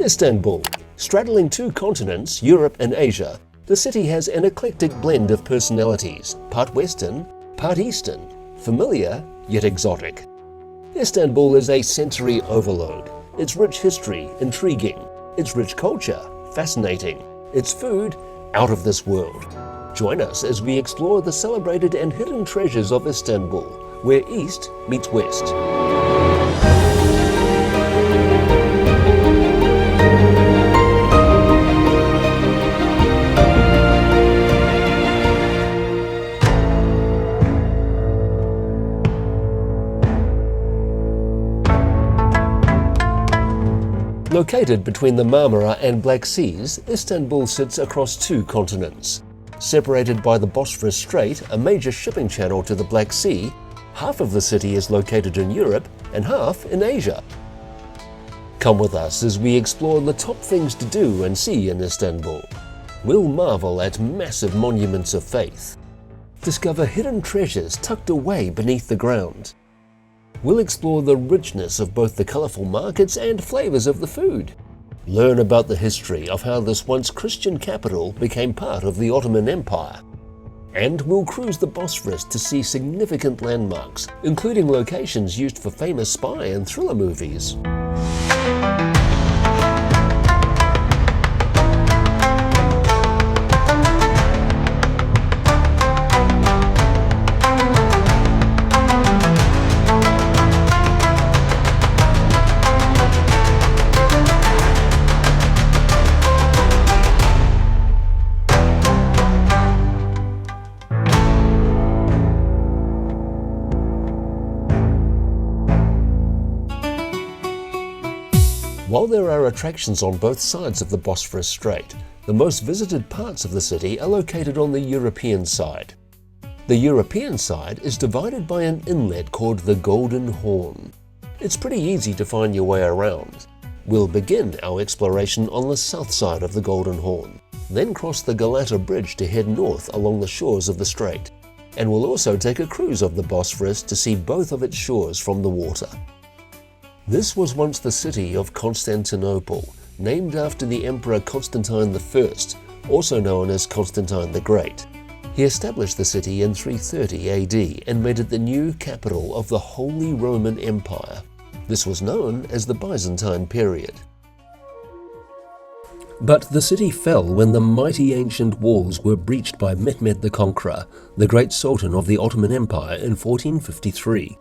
Istanbul. Straddling two continents, Europe and Asia, the city has an eclectic blend of personalities, part Western, part Eastern, familiar yet exotic. Istanbul is a sensory overload. Its rich history, intriguing. Its rich culture, fascinating. Its food, out of this world. Join us as we explore the celebrated and hidden treasures of Istanbul, where East meets West. Located between the Marmara and Black Seas, Istanbul sits across two continents. Separated by the Bosphorus Strait, a major shipping channel to the Black Sea, half of the city is located in Europe and half in Asia. Come with us as we explore the top things to do and see in Istanbul. We'll marvel at massive monuments of faith, discover hidden treasures tucked away beneath the ground. We'll explore the richness of both the colourful markets and flavours of the food. Learn about the history of how this once Christian capital became part of the Ottoman Empire. And we'll cruise the Bosphorus to see significant landmarks, including locations used for famous spy and thriller movies. While there are attractions on both sides of the Bosphorus Strait, the most visited parts of the city are located on the European side. The European side is divided by an inlet called the Golden Horn. It's pretty easy to find your way around. We'll begin our exploration on the south side of the Golden Horn, then cross the Galata Bridge to head north along the shores of the strait, and we'll also take a cruise of the Bosphorus to see both of its shores from the water. This was once the city of Constantinople, named after the Emperor Constantine I, also known as Constantine the Great. He established the city in 330 AD and made it the new capital of the Holy Roman Empire. This was known as the Byzantine period. But the city fell when the mighty ancient walls were breached by Mehmed the Conqueror, the great Sultan of the Ottoman Empire in 1453.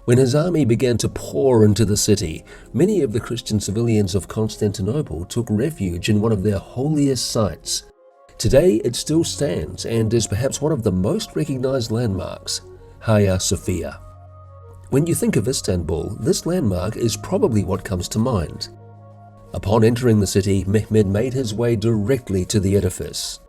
When his army began to pour into the city, many of the Christian civilians of Constantinople took refuge in one of their holiest sites. Today it still stands and is perhaps one of the most recognized landmarks, Hagia Sophia. When you think of Istanbul, this landmark is probably what comes to mind. Upon entering the city, Mehmed made his way directly to the edifice.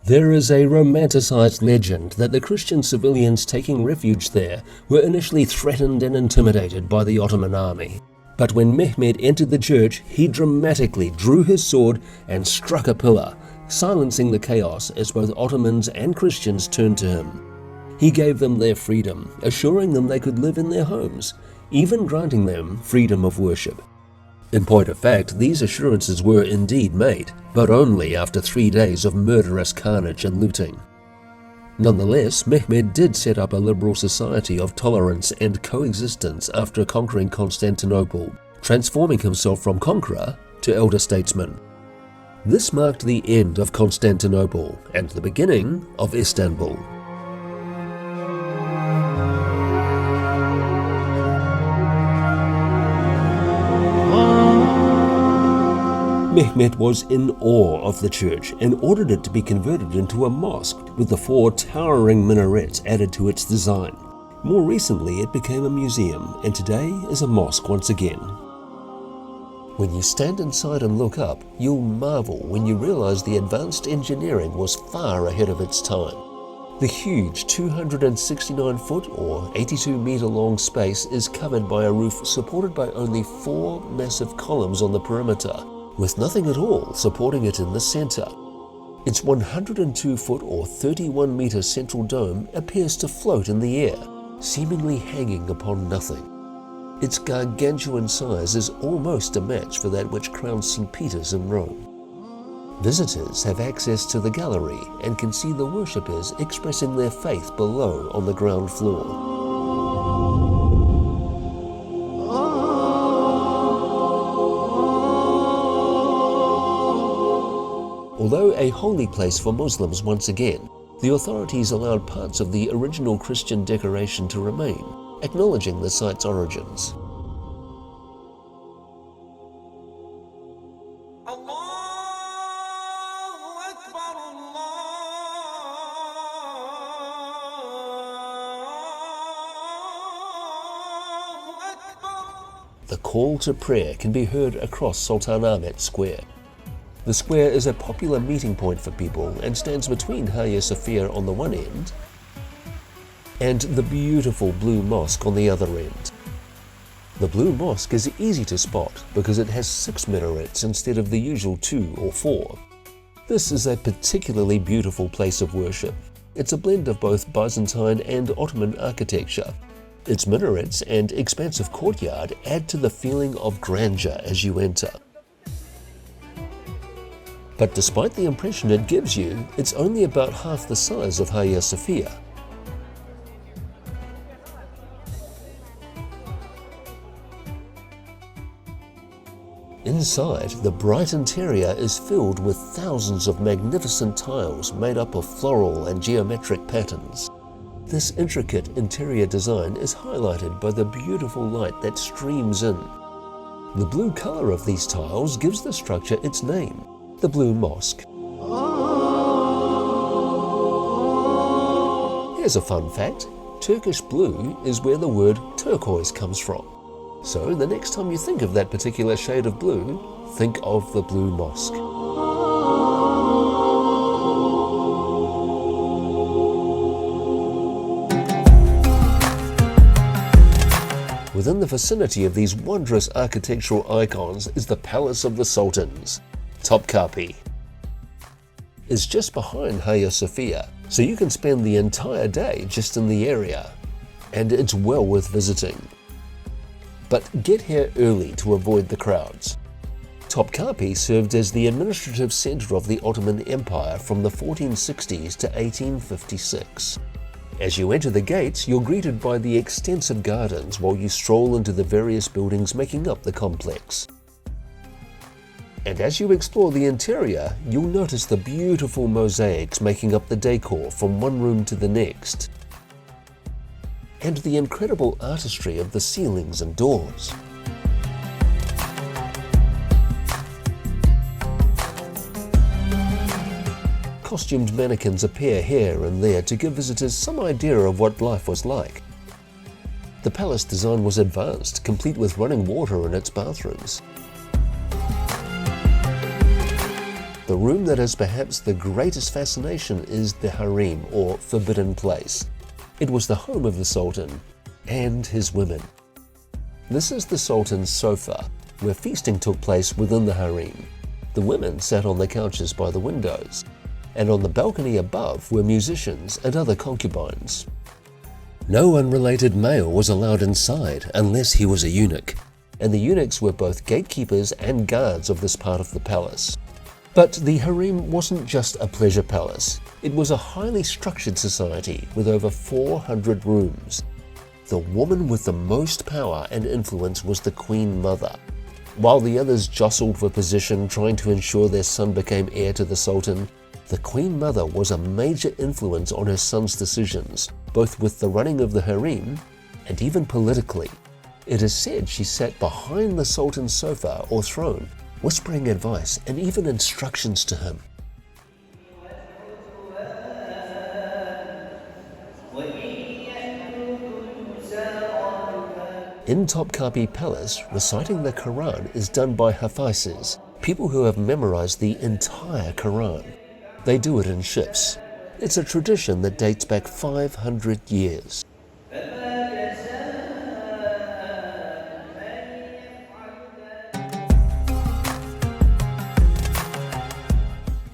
There is a romanticized legend that the Christian civilians taking refuge there were initially threatened and intimidated by the Ottoman army. But when Mehmed entered the church, he dramatically drew his sword and struck a pillar, silencing the chaos as both Ottomans and Christians turned to him. He gave them their freedom, assuring them they could live in their homes, even granting them freedom of worship. In point of fact, these assurances were indeed made, but only after 3 days of murderous carnage and looting. Nonetheless, Mehmed did set up a liberal society of tolerance and coexistence after conquering Constantinople, transforming himself from conqueror to elder statesman. This marked the end of Constantinople and the beginning of Istanbul. Mehmed was in awe of the church and ordered it to be converted into a mosque with the 4 towering minarets added to its design. More recently, it became a museum and today is a mosque once again. When you stand inside and look up, you'll marvel when you realize the advanced engineering was far ahead of its time. The huge 269-foot or 82-meter long space is covered by a roof supported by only 4 massive columns on the perimeter, with nothing at all supporting it in the center. Its 102-foot or 31-meter central dome appears to float in the air, seemingly hanging upon nothing. Its gargantuan size is almost a match for that which crowns St. Peter's in Rome. Visitors have access to the gallery and can see the worshippers expressing their faith below on the ground floor. Although a holy place for Muslims once again, the authorities allowed parts of the original Christian decoration to remain, acknowledging the site's origins. The call to prayer can be heard across Sultanahmet Square. The square is a popular meeting point for people and stands between Hagia Sophia on the one end and the beautiful Blue Mosque on the other end. The Blue Mosque is easy to spot because it has 6 minarets instead of the usual 2 or 4. This is a particularly beautiful place of worship. It's a blend of both Byzantine and Ottoman architecture. Its minarets and expansive courtyard add to the feeling of grandeur as you enter. But despite the impression it gives you, it's only about half the size of Hagia Sophia. Inside, the bright interior is filled with thousands of magnificent tiles made up of floral and geometric patterns. This intricate interior design is highlighted by the beautiful light that streams in. The blue color of these tiles gives the structure its name, the Blue Mosque. Here's a fun fact: Turkish blue is where the word turquoise comes from. So the next time you think of that particular shade of blue, think of the Blue Mosque. Within the vicinity of these wondrous architectural icons is the Palace of the Sultans, Topkapi. It's just behind Hagia Sophia, so you can spend the entire day just in the area, and it's well worth visiting. But get here early to avoid the crowds. Topkapi served as the administrative center of the Ottoman Empire from the 1460s to 1856. As you enter the gates, you're greeted by the extensive gardens while you stroll into the various buildings making up the complex. And as you explore the interior, you'll notice the beautiful mosaics making up the decor from one room to the next, and the incredible artistry of the ceilings and doors. Costumed mannequins appear here and there to give visitors some idea of what life was like. The palace design was advanced, complete with running water in its bathrooms. The room that is perhaps the greatest fascination is the harem, or forbidden place. It was the home of the Sultan and his women. This is the Sultan's sofa, where feasting took place within the harem. The women sat on the couches by the windows, and on the balcony above were musicians and other concubines. No unrelated male was allowed inside unless he was a eunuch, and the eunuchs were both gatekeepers and guards of this part of the palace. But the harem wasn't just a pleasure palace. It was a highly structured society with over 400 rooms. The woman with the most power and influence was the Queen Mother. While the others jostled for position, trying to ensure their son became heir to the Sultan, the Queen Mother was a major influence on her son's decisions, both with the running of the harem and even politically. It is said she sat behind the Sultan's sofa or throne, whispering advice and even instructions to him. In Topkapi Palace, reciting the Quran is done by Hafizes, people who have memorized the entire Quran. They do it in shifts. It's a tradition that dates back 500 years.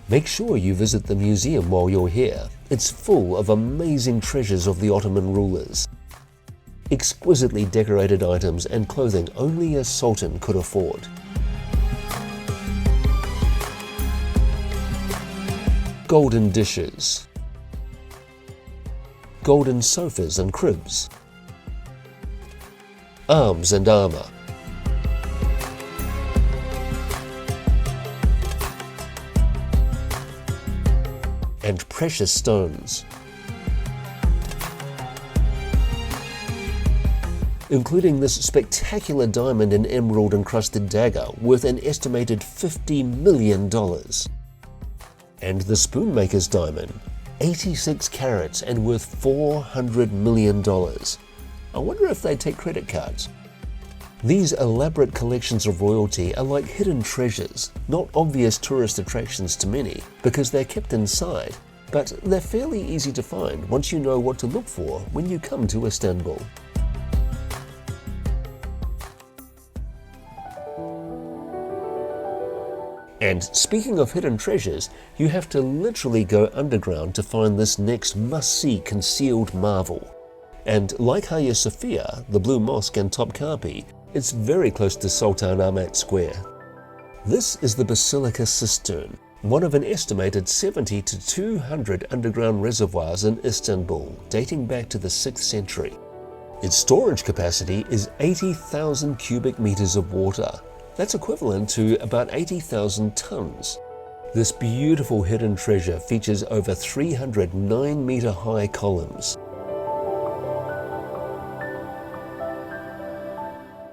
Make sure you visit the museum while you're here. It's full of amazing treasures of the Ottoman rulers. exquisitely decorated items and clothing only a sultan could afford. Golden dishes, golden sofas and cribs, arms and armour, and precious stones, including this spectacular diamond and emerald encrusted dagger worth an estimated $50 million. And the spoonmaker's diamond, 86 carats and worth $400 million. I wonder if they take credit cards. These elaborate collections of royalty are like hidden treasures, not obvious tourist attractions to many because they're kept inside, but they're fairly easy to find once you know what to look for when you come to Istanbul. And speaking of hidden treasures, you have to literally go underground to find this next must-see concealed marvel. And like Hagia Sophia, the Blue Mosque and Topkapi, it's very close to Sultanahmet Square. This is the Basilica Cistern, one of an estimated 70 to 200 underground reservoirs in Istanbul, dating back to the 6th century. Its storage capacity is 80,000 cubic meters of water. That's equivalent to about 80,000 tons. This beautiful hidden treasure features over 300 9-meter high columns.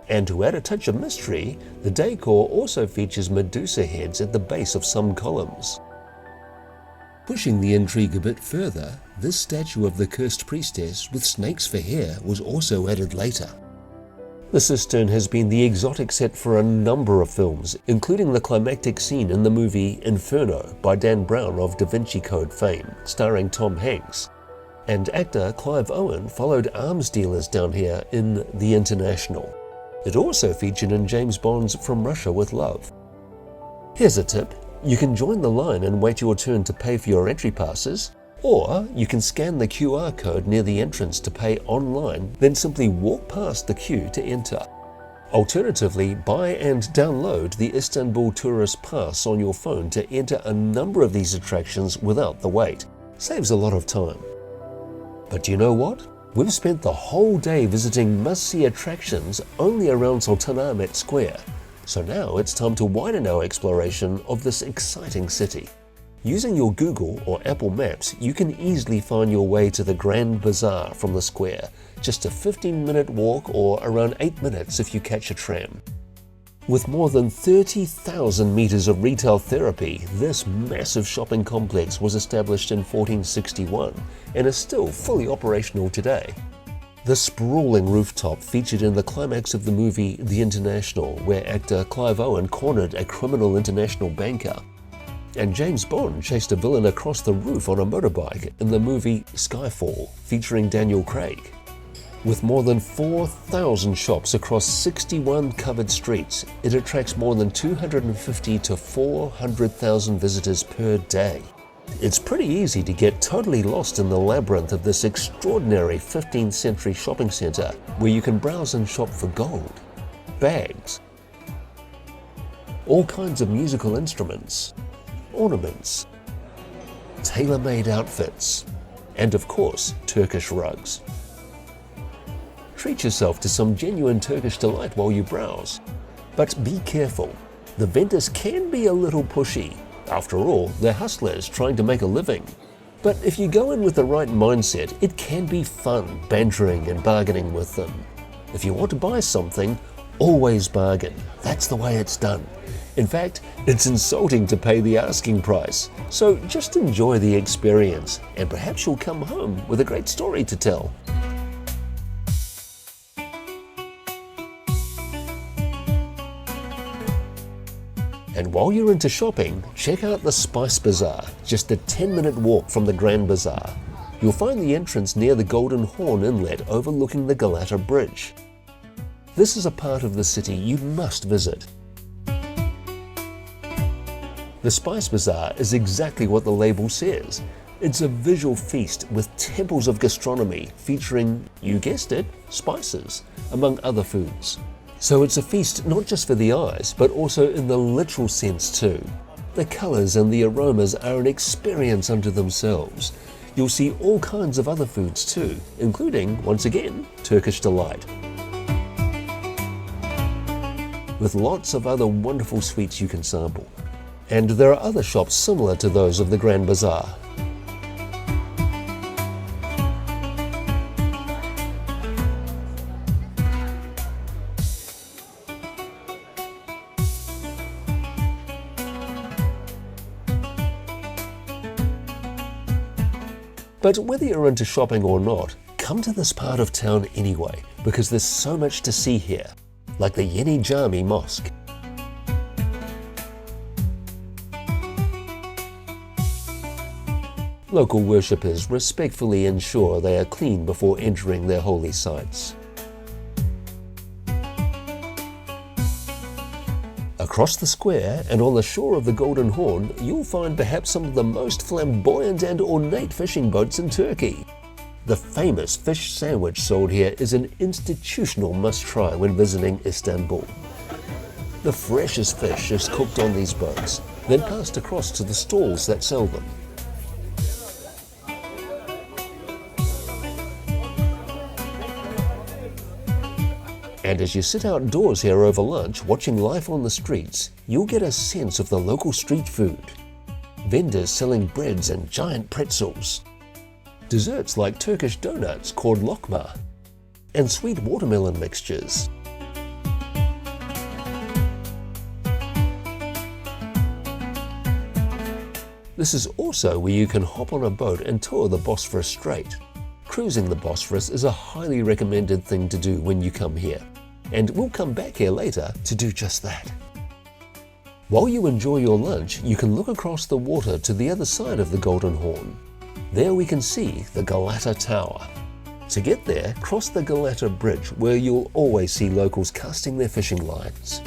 And to add a touch of mystery, the decor also features Medusa heads at the base of some columns. Pushing the intrigue a bit further, this statue of the cursed priestess with snakes for hair was also added later. The cistern has been the exotic set for a number of films, including the climactic scene in the movie Inferno by Dan Brown of Da Vinci Code fame, starring Tom Hanks. And actor Clive Owen followed arms dealers down here in The International. It also featured in James Bond's From Russia with Love. Here's a tip. You can join the line and wait your turn to pay for your entry passes, or you can scan the QR code near the entrance to pay online, then simply walk past the queue to enter. Alternatively, buy and download the Istanbul Tourist Pass on your phone to enter a number of these attractions without the wait. Saves a lot of time. But you know what? We've spent the whole day visiting must-see attractions only around Sultanahmet Square, so now it's time to widen our exploration of this exciting city. Using your Google or Apple Maps, you can easily find your way to the Grand Bazaar from the square, just a 15-minute walk or around 8 minutes if you catch a tram. With more than 30,000 meters of retail therapy, this massive shopping complex was established in 1461 and is still fully operational today. The sprawling rooftop featured in the climax of the movie The International, where actor Clive Owen cornered a criminal international banker. And James Bond chased a villain across the roof on a motorbike in the movie Skyfall, featuring Daniel Craig. With more than 4,000 shops across 61 covered streets, it attracts more than 250 to 400,000 visitors per day. It's pretty easy to get totally lost in the labyrinth of this extraordinary 15th century shopping centre, where you can browse and shop for gold, bags, all kinds of musical instruments, ornaments, tailor-made outfits, and of course, Turkish rugs. Treat yourself to some genuine Turkish delight while you browse. But be careful, the vendors can be a little pushy. After all, they're hustlers trying to make a living. But if you go in with the right mindset, it can be fun bantering and bargaining with them. If you want to buy something, always bargain. That's the way it's done. In fact, it's insulting to pay the asking price. So just enjoy the experience, and perhaps you'll come home with a great story to tell. And while you're into shopping, check out the Spice Bazaar, just a 10-minute walk from the Grand Bazaar. You'll find the entrance near the Golden Horn Inlet overlooking the Galata Bridge. This is a part of the city you must visit. The Spice Bazaar is exactly what the label says. It's a visual feast with temples of gastronomy featuring, you guessed it, spices, among other foods. So it's a feast not just for the eyes, but also in the literal sense too. The colours and the aromas are an experience unto themselves. You'll see all kinds of other foods too, including, once again, Turkish delight. With lots of other wonderful sweets you can sample. And there are other shops similar to those of the Grand Bazaar. But whether you're into shopping or not, come to this part of town anyway, because there's so much to see here, like the Yeni Mosque. Local worshippers respectfully ensure they are clean before entering their holy sites. Across the square and on the shore of the Golden Horn, you'll find perhaps some of the most flamboyant and ornate fishing boats in Turkey. The famous fish sandwich sold here is an institutional must-try when visiting Istanbul. The freshest fish is cooked on these boats, then passed across to the stalls that sell them. And as you sit outdoors here over lunch, watching life on the streets, you'll get a sense of the local street food. Vendors selling breads and giant pretzels. Desserts like Turkish donuts called lokma. And sweet watermelon mixtures. This is also where you can hop on a boat and tour the Bosphorus Strait. Cruising the Bosphorus is a highly recommended thing to do when you come here. And we'll come back here later to do just that. While you enjoy your lunch, you can look across the water to the other side of the Golden Horn. There we can see the Galata Tower. To get there, cross the Galata Bridge, where you'll always see locals casting their fishing lines.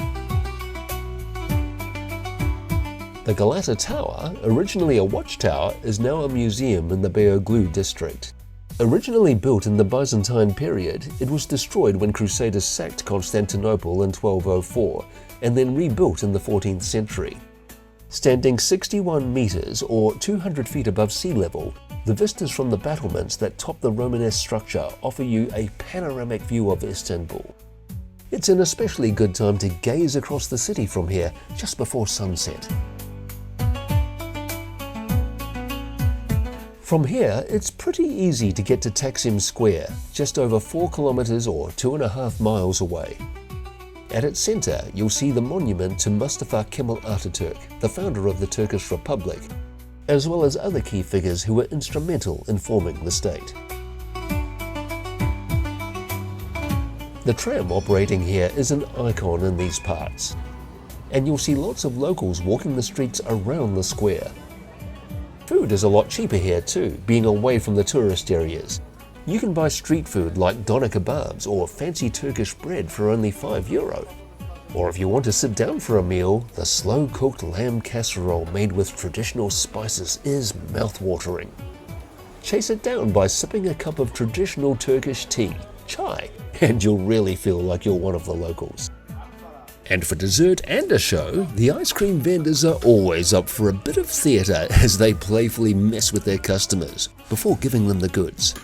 The Galata Tower, originally a watchtower, is now a museum in the Beyoğlu district. Originally built in the Byzantine period, it was destroyed when Crusaders sacked Constantinople in 1204 and then rebuilt in the 14th century. Standing 61 meters or 200 feet above sea level, the vistas from the battlements that top the Romanesque structure offer you a panoramic view of Istanbul. It's an especially good time to gaze across the city from here just before sunset. From here, it's pretty easy to get to Taksim Square, just over 4 kilometers or 2.5 miles away. At its center, you'll see the monument to Mustafa Kemal Atatürk, the founder of the Turkish Republic, as well as other key figures who were instrumental in forming the state. The tram operating here is an icon in these parts, and you'll see lots of locals walking the streets around the square. Food is a lot cheaper here too, being away from the tourist areas. You can buy street food like doner kebabs or fancy Turkish bread for only €5. Or if you want to sit down for a meal, the slow-cooked lamb casserole made with traditional spices is mouth-watering. Chase it down by sipping a cup of traditional Turkish tea, chai, and you'll really feel like you're one of the locals. And for dessert and a show, the ice cream vendors are always up for a bit of theatre as they playfully mess with their customers before giving them the goods.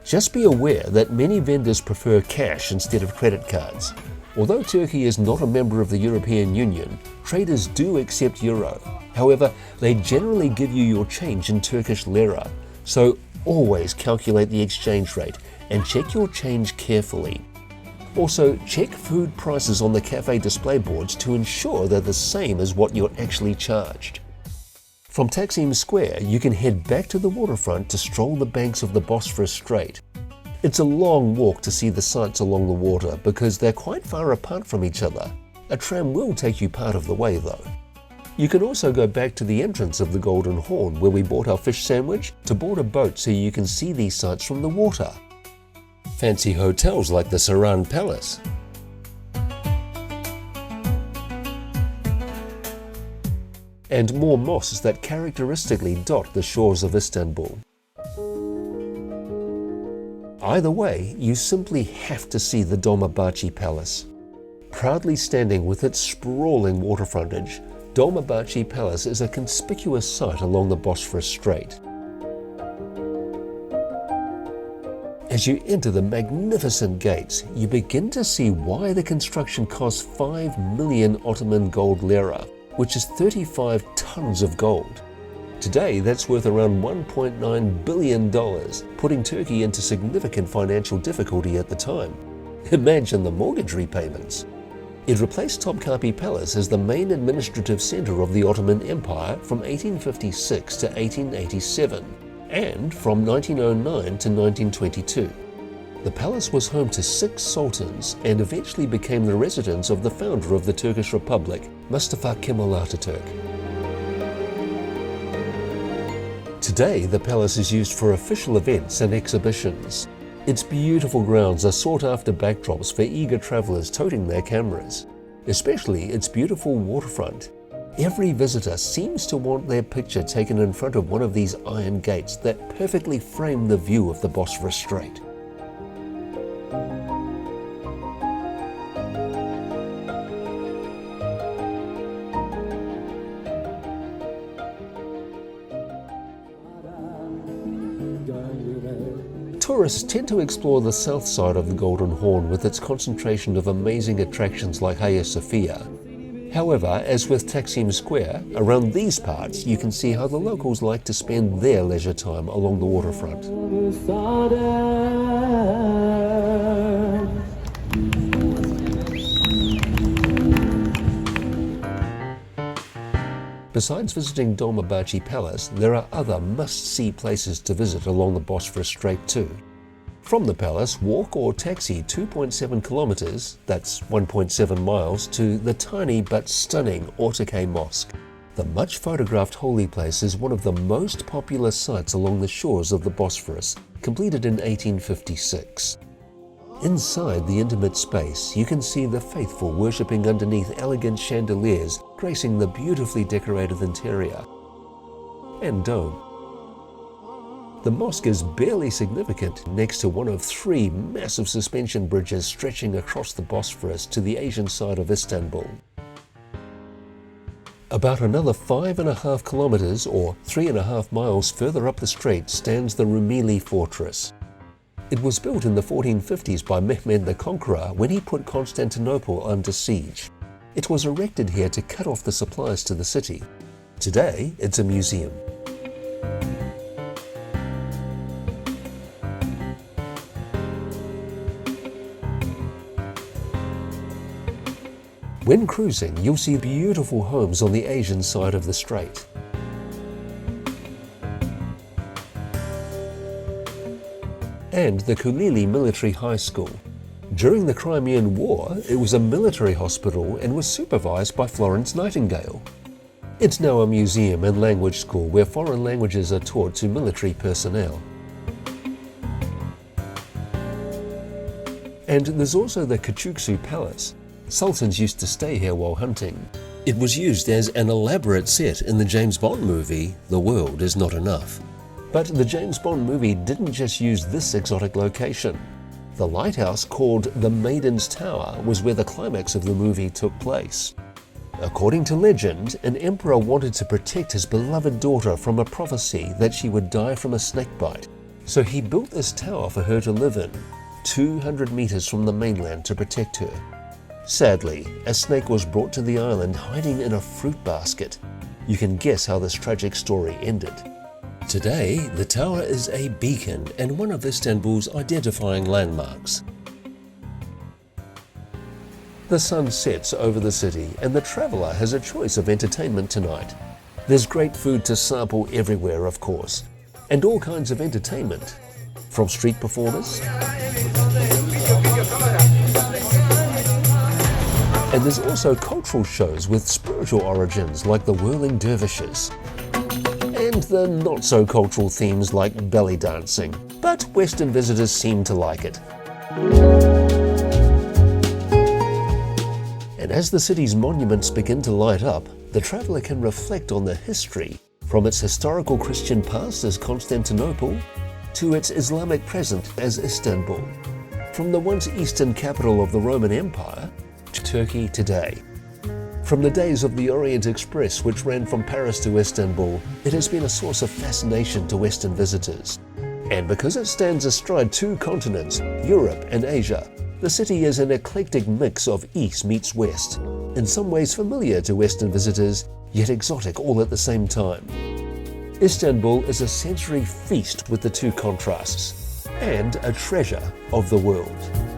Just be aware that many vendors prefer cash instead of credit cards. Although Turkey is not a member of the European Union, traders do accept euro. However, they generally give you your change in Turkish lira, so always calculate the exchange rate and check your change carefully. Also, check food prices on the cafe display boards to ensure they're the same as what you're actually charged. From Taksim Square, you can head back to the waterfront to stroll the banks of the Bosphorus Strait. It's a long walk to see the sights along the water because they're quite far apart from each other. A tram will take you part of the way though. You can also go back to the entrance of the Golden Horn where we bought our fish sandwich to board a boat so you can see these sights from the water. Fancy hotels like the Saran Palace. and more mosques that characteristically dot the shores of Istanbul. Either way, you simply have to see the Dolmabahce Palace. Proudly standing with its sprawling water frontage, Dolmabahce Palace is a conspicuous sight along the Bosphorus Strait. As you enter the magnificent gates, you begin to see why the construction cost 5 million Ottoman gold lira, which is 35 tons of gold. Today, that's worth around $1.9 billion, putting Turkey into significant financial difficulty at the time. Imagine the mortgage repayments. It replaced Topkapi Palace as the main administrative center of the Ottoman Empire from 1856 to 1887. And from 1909 to 1922. The palace was home to 6 sultans and eventually became the residence of the founder of the Turkish Republic, Mustafa Kemal Ataturk. Today, the palace is used for official events and exhibitions. Its beautiful grounds are sought-after backdrops for eager travelers toting their cameras, especially its beautiful waterfront. Every visitor seems to want their picture taken in front of one of these iron gates that perfectly frame the view of the Bosphorus Strait. Tourists tend to explore the south side of the Golden Horn with its concentration of amazing attractions like Hagia Sophia. However, as with Taksim Square, around these parts you can see how the locals like to spend their leisure time along the waterfront. Besides visiting Dolmabahce Palace, there are other must-see places to visit along the Bosphorus Strait too. From the palace, walk or taxi 2.7 kilometers, that's 1.7 miles, to the tiny but stunning Ortakoy Mosque. The much photographed holy place is one of the most popular sites along the shores of the Bosphorus, completed in 1856. Inside the intimate space, you can see the faithful worshipping underneath elegant chandeliers gracing the beautifully decorated interior and dome. The mosque is barely significant next to one of 3 massive suspension bridges stretching across the Bosphorus to the Asian side of Istanbul. About another 5.5 kilometers or 3.5 miles further up the strait stands the Rumeli fortress. It was built in the 1450s by Mehmed the Conqueror when he put Constantinople under siege. It was erected here to cut off the supplies to the city. Today, it's a museum. When cruising, you'll see beautiful homes on the Asian side of the strait. And the Kulili Military High School. During the Crimean War, it was a military hospital and was supervised by Florence Nightingale. It's now a museum and language school where foreign languages are taught to military personnel. And there's also the Küçüksu Palace. Sultans used to stay here while hunting. It was used as an elaborate set in the James Bond movie, The World Is Not Enough. But the James Bond movie didn't just use this exotic location. The lighthouse called the Maiden's Tower was where the climax of the movie took place. According to legend, an emperor wanted to protect his beloved daughter from a prophecy that she would die from a snake bite. So he built this tower for her to live in, 200 meters from the mainland to protect her. Sadly, a snake was brought to the island hiding in a fruit basket. You can guess how this tragic story ended. Today, the tower is a beacon and one of Istanbul's identifying landmarks. The sun sets over the city and the traveller has a choice of entertainment tonight. There's great food to sample everywhere, of course, and all kinds of entertainment, from street performers, and there's also cultural shows with spiritual origins like the whirling dervishes, and the not-so-cultural themes like belly dancing, but Western visitors seem to like it. And as the city's monuments begin to light up, the traveller can reflect on the history, from its historical Christian past as Constantinople to its Islamic present as Istanbul, from the once eastern capital of the Roman Empire to Turkey today. From the days of the Orient Express, which ran from Paris to Istanbul, it has been a source of fascination to Western visitors. And because it stands astride two continents, Europe and Asia, the city is an eclectic mix of East meets West, in some ways familiar to Western visitors, yet exotic all at the same time. Istanbul is a sensory feast with the two contrasts, and a treasure of the world.